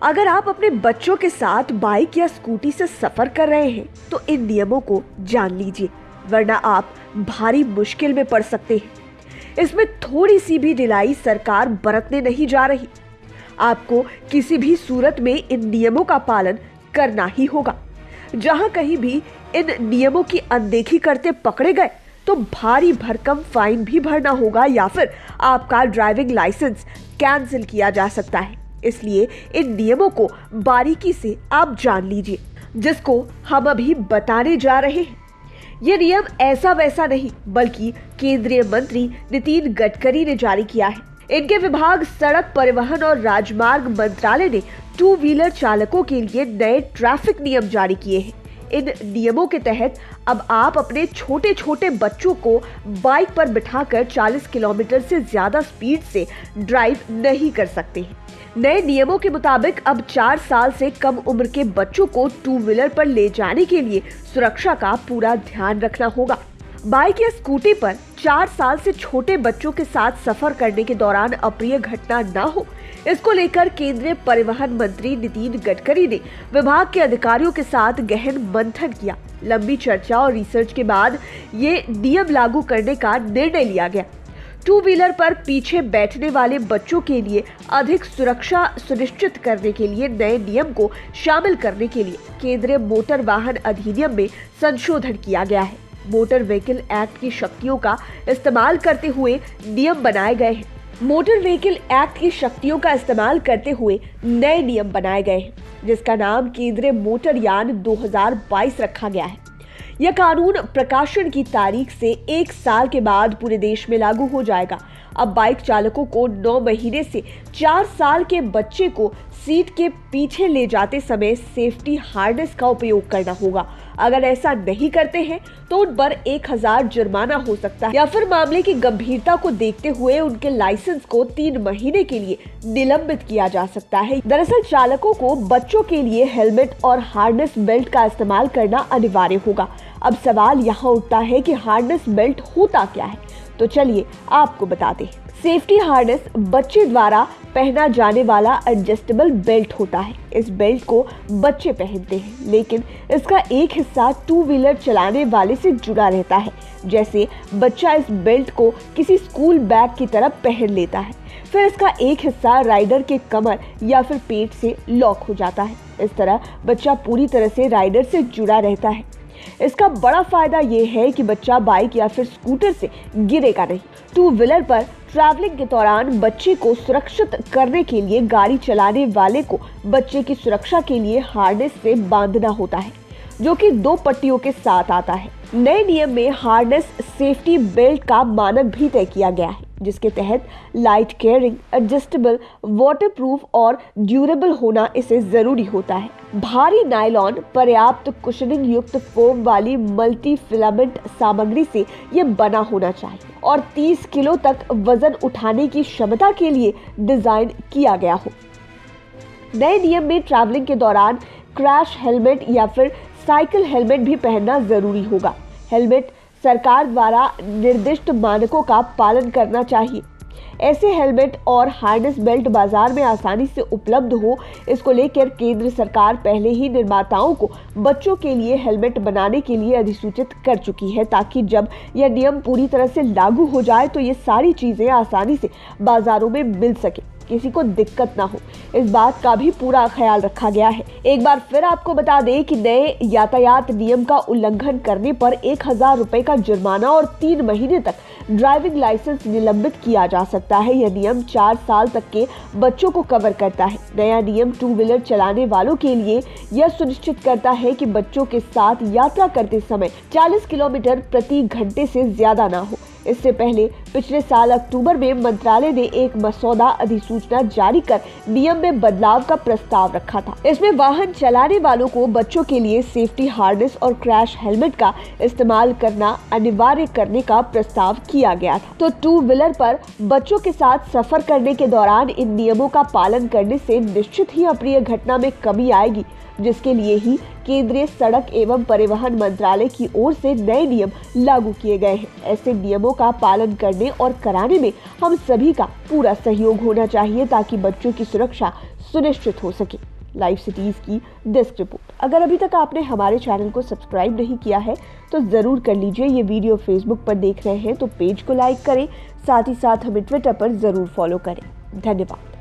अगर आप अपने बच्चों के साथ बाइक या स्कूटी से सफर कर रहे हैं तो इन नियमों को जान लीजिए, वरना आप भारी मुश्किल में पड़ सकते हैं। इसमें थोड़ी सी भी ढिलाई सरकार बरतने नहीं जा रही। आपको किसी भी सूरत में इन नियमों का पालन करना ही होगा। जहां कहीं भी इन नियमों की अनदेखी करते पकड़े गए तो भारी भरकम फाइन भी भरना होगा या फिर आपका ड्राइविंग लाइसेंस कैंसिल किया जा सकता है। इसलिए इन नियमों को बारीकी से आप जान लीजिए, जिसको हम अभी बताने जा रहे हैं। ये नियम ऐसा वैसा नहीं, बल्कि केंद्रीय मंत्री नितिन गडकरी ने जारी किया है। इनके विभाग सड़क परिवहन और राजमार्ग मंत्रालय ने 2 व्हीलर चालकों के लिए नए ट्रैफिक नियम जारी किए हैं। इन नियमों के तहत अब आप अपने छोटे छोटे बच्चों को बाइक पर बिठाकर 40 किलोमीटर से ज्यादा स्पीड से ड्राइव नहीं कर सकते हैं। नए नियमों के मुताबिक अब 4 साल से कम उम्र के बच्चों को 2 व्हीलर पर ले जाने के लिए सुरक्षा का पूरा ध्यान रखना होगा। बाइक या स्कूटी पर 4 साल से छोटे बच्चों के साथ सफर करने के दौरान अप्रिय घटना न हो, इसको लेकर केंद्रीय परिवहन मंत्री नितिन गडकरी ने विभाग के अधिकारियों के साथ गहन मंथन किया। लंबी चर्चा और रिसर्च के बाद ये नियम लागू करने का निर्णय लिया गया। 2 व्हीलर पर पीछे बैठने वाले बच्चों के लिए अधिक सुरक्षा सुनिश्चित करने के लिए नए नियम को शामिल करने के लिए केंद्रीय मोटर वाहन अधिनियम में संशोधन किया गया है। मोटर व्हीकल एक्ट की शक्तियों का इस्तेमाल करते हुए नियम बनाए गए हैं। मोटर व्हीकल एक्ट की शक्तियों का इस्तेमाल करते हुए नए नियम बनाए गए हैं, जिसका नाम केंद्रीय मोटर यान 2022 रखा गया है। यह कानून प्रकाशन की तारीख से 1 साल के बाद पूरे देश में लागू हो जाएगा। अब बाइक चालकों को 9 महीने से 4 साल के बच्चे को सीट के पीछे ले जाते समय सेफ्टी हार्नेस का उपयोग करना होगा। अगर ऐसा नहीं करते हैं तो उन पर 1000 जुर्माना हो सकता है या फिर मामले की गंभीरता को देखते हुए उनके लाइसेंस को 3 महीने के लिए निलंबित किया जा सकता है। दरअसल चालकों को बच्चों के लिए हेलमेट और हार्नेस बेल्ट का इस्तेमाल करना अनिवार्य होगा। अब सवाल यहाँ उठता है कि हार्नेस बेल्ट होता क्या है, तो चलिए आपको बताते हैं। सेफ्टी हार्नेस बच्चे द्वारा पहना जाने वाला एडजस्टेबल बेल्ट होता है। इस बेल्ट को बच्चे पहनते हैं, लेकिन इसका एक हिस्सा 2 व्हीलर चलाने वाले से जुड़ा रहता है। जैसे बच्चा इस बेल्ट को किसी स्कूल बैग की तरह पहन लेता है, फिर इसका एक हिस्सा राइडर के कमर या फिर पेट से लॉक हो जाता है। इस तरह बच्चा पूरी तरह से राइडर से जुड़ा रहता है। इसका बड़ा फायदा ये है कि बच्चा बाइक या फिर स्कूटर से गिरेगा नहीं। 2 व्हीलर पर ट्रैवलिंग के दौरान बच्चे को सुरक्षित करने के लिए गाड़ी चलाने वाले को बच्चे की सुरक्षा के लिए हार्नेस से बांधना होता है, जो कि 2 पट्टियों के साथ आता है। नए नियम में हार्नेस सेफ्टी बेल्ट का मानक भी तय किया गया है, जिसके तहत लाइट कैरिंग, एडजस्टेबल, वाटरप्रूफ और ड्यूरेबल होना इसे जरूरी होता है। भारी नायलॉन, पर्याप्त कुशनिंग युक्त फोम वाली मल्टी फिलामेंट सामग्री से ये बना होना चाहिए और 30 किलो तक वजन उठाने की क्षमता के लिए डिजाइन किया गया हो। नए नियम में ट्रैवलिंग के दौरान क्रैश हेलमेट या फिर साइकिल हेलमेट भी पहनना जरूरी होगा। हेलमेट सरकार द्वारा निर्दिष्ट मानकों का पालन करना चाहिए। ऐसे हेलमेट और हार्नेस बेल्ट बाजार में आसानी से उपलब्ध हो, इसको लेकर केंद्र सरकार पहले ही निर्माताओं को बच्चों के लिए हेलमेट बनाने के लिए अधिसूचित कर चुकी है, ताकि जब यह नियम पूरी तरह से लागू हो जाए तो ये सारी चीजें आसानी से बाजारों में मिल सके, किसी को दिक्कत ना हो। इस बात का भी पूरा ख्याल रखा गया है। एक बार फिर आपको बता दें कि नए यातायात नियम का उल्लंघन करने पर 1000 रुपए का जुर्माना और 3 महीने तक ड्राइविंग लाइसेंस निलंबित किया जा सकता है। यह नियम 4 साल तक के बच्चों को कवर करता है। नया नियम 2 व्हीलर चलाने वालों के लिए यह सुनिश्चित करता है कि बच्चों के साथ यात्रा करते समय 40 किलोमीटर प्रति घंटे से ज्यादा ना हो। इससे पहले पिछले साल अक्टूबर में मंत्रालय ने एक मसौदा अधिसूचना जारी कर नियम में बदलाव का प्रस्ताव रखा था। इसमें वाहन चलाने वालों को बच्चों के लिए सेफ्टी हार्नेस और क्रैश हेलमेट का इस्तेमाल करना अनिवार्य करने का प्रस्ताव किया गया था। तो 2 व्हीलर पर बच्चों के साथ सफर करने के दौरान इन नियमों का पालन करने से निश्चित ही अप्रिय घटना में कमी आएगी, जिसके लिए ही केंद्रीय सड़क एवं परिवहन मंत्रालय की ओर से नए नियम लागू किए गए हैं। ऐसे नियमों का पालन करने और कराने में हम सभी का पूरा सहयोग होना चाहिए, ताकि बच्चों की सुरक्षा सुनिश्चित हो सके। लाइव सिटीज़ की डेस्क रिपोर्ट। अगर अभी तक आपने हमारे चैनल को सब्सक्राइब नहीं किया है तो ज़रूर कर लीजिए। ये वीडियो फेसबुक पर देख रहे हैं तो पेज को लाइक करें, साथ ही साथ हमें ट्विटर पर ज़रूर फॉलो करें। धन्यवाद।